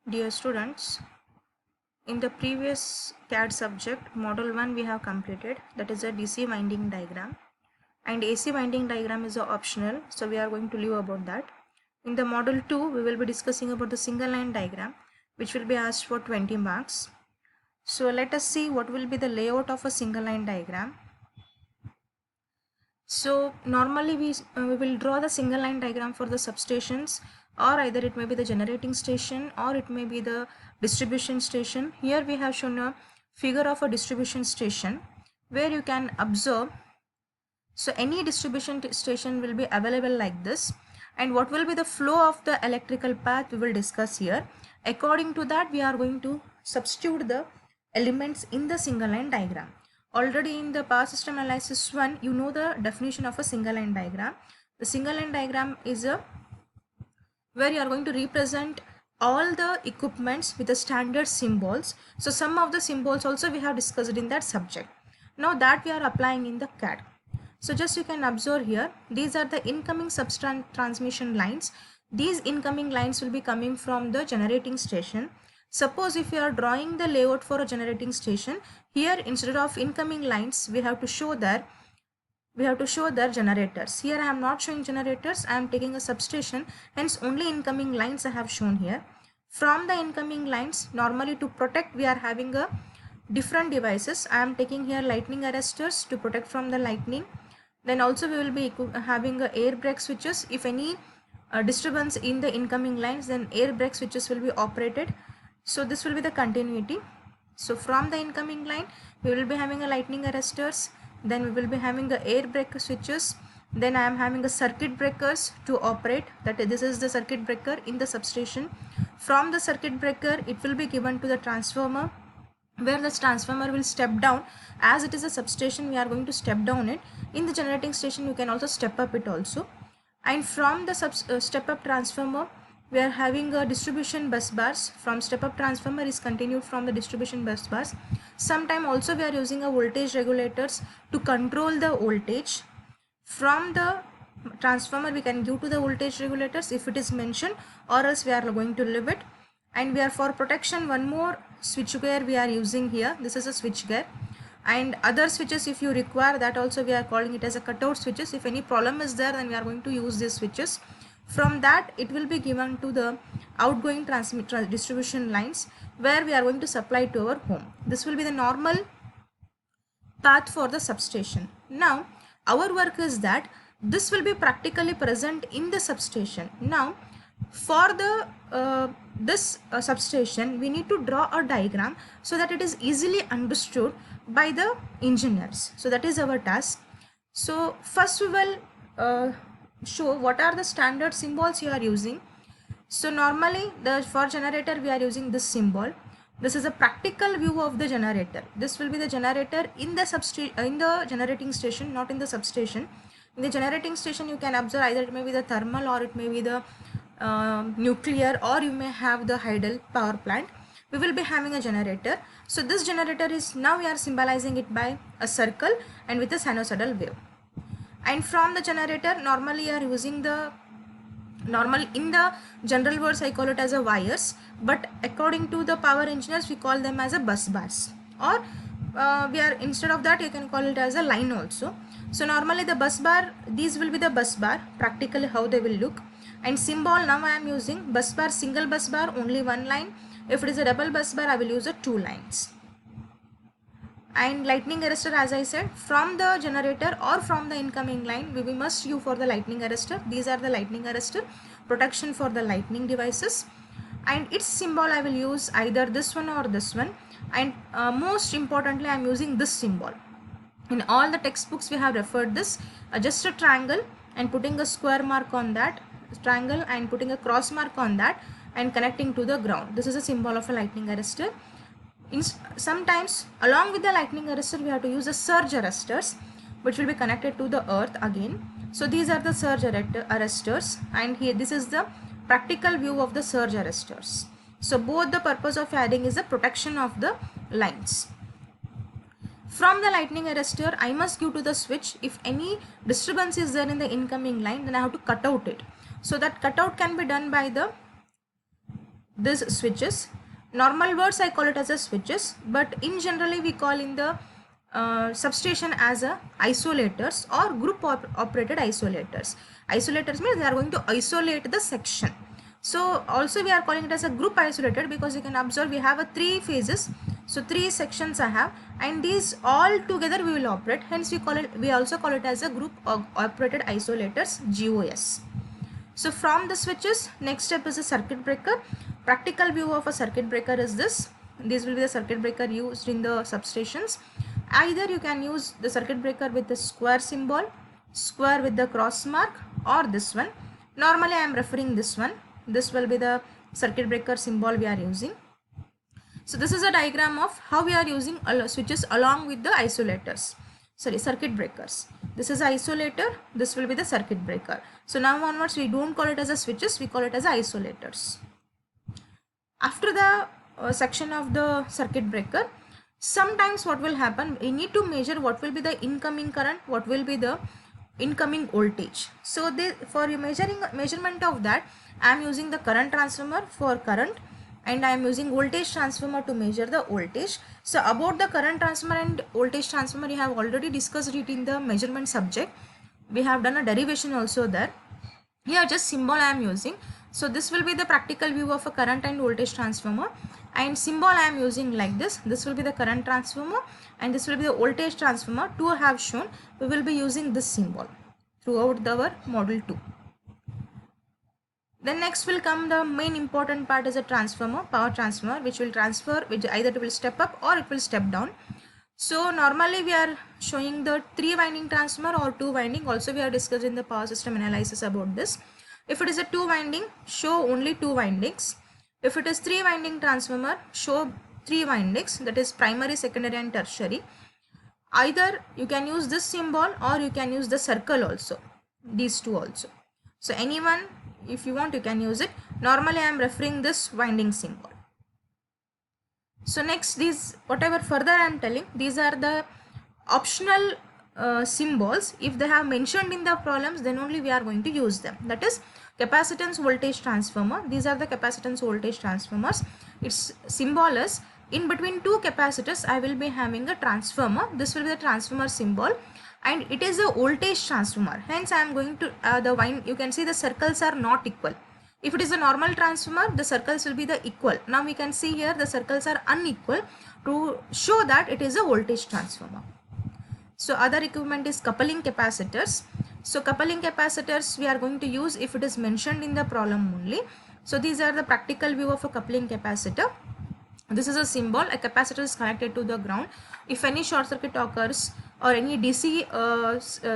Dear students, in the previous CAD subject, Model 1 we have completed, that is a DC winding diagram, and AC winding diagram is optional, so we are going to leave about that. In the Model 2, we will be discussing about the single line diagram, which will be asked for 20 marks. So let us see what will be the layout of a single line diagram. So normally we will draw the single line diagram for the substations, or either it may be the generating station or it may be the distribution station. Here we have shown a figure of a distribution station where you can observe. So any distribution station will be available like this, and what will be the flow of the electrical path we will discuss here. According to that, we are going to substitute the elements in the single line diagram. Already in the power system analysis 1, you know the definition of a single line diagram. The single line diagram is a where you are going to represent all the equipments with the standard symbols. So some of the symbols also we have discussed in that subject. Now that we are applying in the CAD. So just you can observe here, these are the incoming transmission lines. These incoming lines will be coming from the generating station. Suppose if you are drawing the layout for a generating station, here instead of incoming lines, we have to show their generators. Here I am not showing generators, I am taking a substation, hence only incoming lines I have shown here. From the incoming lines, normally to protect, we are having a different devices. I am taking here lightning arresters to protect from the lightning. Then also we will be having a air brake switches. If any disturbance in the incoming lines, then air brake switches will be operated. So this will be the continuity. So from the incoming line, we will be having a lightning arresters, then we will be having the air brake switches, then I am having a circuit breakers to operate, that this is the circuit breaker in the substation. From the circuit breaker, it will be given to the transformer, where this transformer will step down. As it is a substation, we are going to step down it. In the generating station, you can also step up it also. And from the step up transformer, we are having a distribution bus bars. From step up transformer is continued from the distribution bus bars. Sometime also we are using a voltage regulators to control the voltage. From the transformer we can give to the voltage regulators if it is mentioned, or else we are going to leave it. And we are for protection, one more switch gear we are using here. This is a switch gear, and other switches if you require, that also we are calling it as a cutout switches. If any problem is there, then we are going to use these switches. From that, it will be given to the outgoing distribution lines, where we are going to supply to our home. This will be the normal path for the substation. Now our work is that this will be practically present in the substation. Now for the substation, we need to draw a diagram so that it is easily understood by the engineers. So that is our task. So first we will show what are the standard symbols you are using. So normally for generator we are using this symbol. This is a practical view of the generator. This will be the generator in the generating station, not in the substation. In the generating station, you can observe either it may be the thermal, or it may be the nuclear, or you may have the hydel power plant. We will be having a generator. So this generator is, now we are symbolizing it by a circle and with a sinusoidal wave. And from the generator, normally you are using the in the general words I call it as a wires, but according to the power engineers we call them as a bus bars, or we are, instead of that you can call it as a line also. So normally the bus bar, these will be the bus bar, practically how they will look. And symbol, now I am using bus bar, single bus bar, only one line. If it is a double bus bar, I will use a 2 lines. And lightning arrestor, as I said, from the generator or from the incoming line, we must use for the lightning arrestor. These are the lightning arrestor, protection for the lightning devices. And its symbol I will use either this one or this one. And most importantly, I am using this symbol. In all the textbooks we have referred this, just a triangle and putting a square mark on that triangle and putting a cross mark on that and connecting to the ground. This is a symbol of a lightning arrestor. Sometimes along with the lightning arrestor we have to use a surge arresters, which will be connected to the earth again. So these are the surge arresters, and here this is the practical view of the surge arresters. So both the purpose of adding is the protection of the lines. From the lightning arrestor, I must give to the switch. If any disturbance is there in the incoming line, then I have to cut out it. So that cutout can be done by the these switches. Normal words I call it as a switches, but in generally we call in the substation as a isolators or group operated isolators. Isolators means they are going to isolate the section. So also we are calling it as a group isolated because you can observe we have a 3 phases. So 3 sections I have, and these all together we will operate. Hence we also call it as a group operated isolators, GOS. So from the switches, next step is a circuit breaker. Practical view of a circuit breaker is this. This will be the circuit breaker used in the substations. Either you can use the circuit breaker with the square symbol, square with the cross mark, or this one. Normally I am referring this one. This will be the circuit breaker symbol we are using. So this is a diagram of how we are using switches along with the isolators. Sorry, circuit breakers. This is isolator, this will be the circuit breaker. So now onwards we don't call it as a switches, we call it as isolators. After the section of the circuit breaker, sometimes what will happen, we need to measure what will be the incoming current, what will be the incoming voltage. So for measurement of that, I am using the current transformer for current, and I am using voltage transformer to measure the voltage. So about the current transformer and voltage transformer, we have already discussed it in the measurement subject. We have done a derivation also there. Here just symbol I am using. So this will be the practical view of a current and voltage transformer, and symbol I am using like this. This will be the current transformer and this will be the voltage transformer. To have shown, we will be using this symbol throughout our module 2. Then next will come the main important part is a transformer, power transformer, which will transfer, which either it will step up or it will step down. So normally we are showing the 3 winding transformer or 2 winding. Also we are discussing the power system analysis about this. If it is a 2 winding, show only 2 windings. If it is 3 winding transformer, show 3 windings, that is primary, secondary and tertiary. Either you can use this symbol or you can use the circle also, these two also. So anyone, if you want, you can use it. Normally I am referring this winding symbol. So next, these whatever further I am telling, these are the optional symbols. If they have mentioned in the problems, then only we are going to use them. That is capacitance voltage transformer. These are the capacitance voltage transformers. Its symbol is, in between 2 capacitors I will be having a transformer. This will be the transformer symbol, and it is a voltage transformer. Hence I am going to you can see the circles are not equal. If it is a normal transformer, the circles will be the equal. Now we can see here the circles are unequal to show that it is a voltage transformer. So other equipment is coupling capacitors. So coupling capacitors we are going to use if it is mentioned in the problem only. So these are the practical view of a coupling capacitor. This is a symbol. A capacitor is connected to the ground. If any short circuit occurs or any DC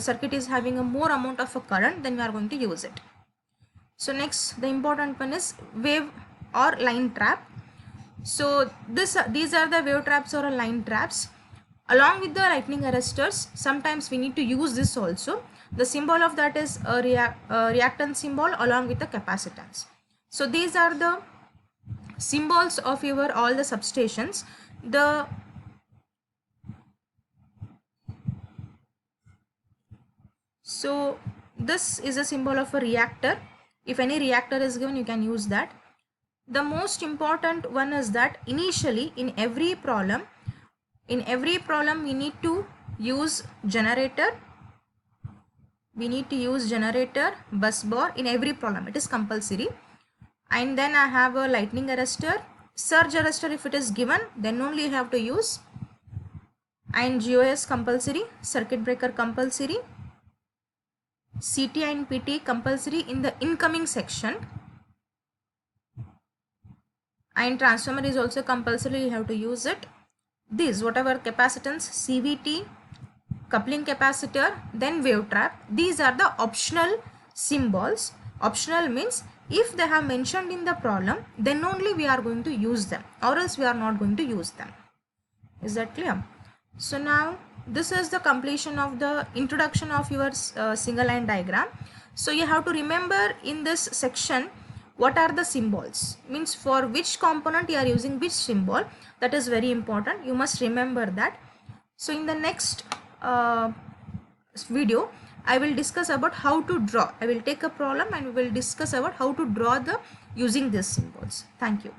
circuit is having a more amount of a current, then we are going to use it. So next, the important one is wave or line trap. So these are the wave traps or line traps. Along with the lightning arresters, sometimes we need to use this also. The symbol of that is a reactance symbol along with the capacitance. So these are the symbols of your all the substations. So this is a symbol of a reactor. If any reactor is given, you can use that. The most important one is that initially in every problem we need to use generator. We need to use generator, bus bar in every problem. It is compulsory. And then I have a lightning arrestor, surge arrestor if it is given, then only you have to use. And GOS compulsory, circuit breaker compulsory, CT and PT compulsory in the incoming section, and transformer is also compulsory, you have to use it. These whatever capacitance, CVT, coupling capacitor, then wave trap, these are the optional symbols. Optional means if they have mentioned in the problem, then only we are going to use them, or else we are not going to use them. Is that clear? So now this is the completion of the introduction of your single line diagram. So you have to remember in this section what are the symbols, means for which component you are using which symbol. That is very important, you must remember that. So in the next video I will discuss about how to draw. I will take a problem and we will discuss about how to draw the using these symbols. Thank you.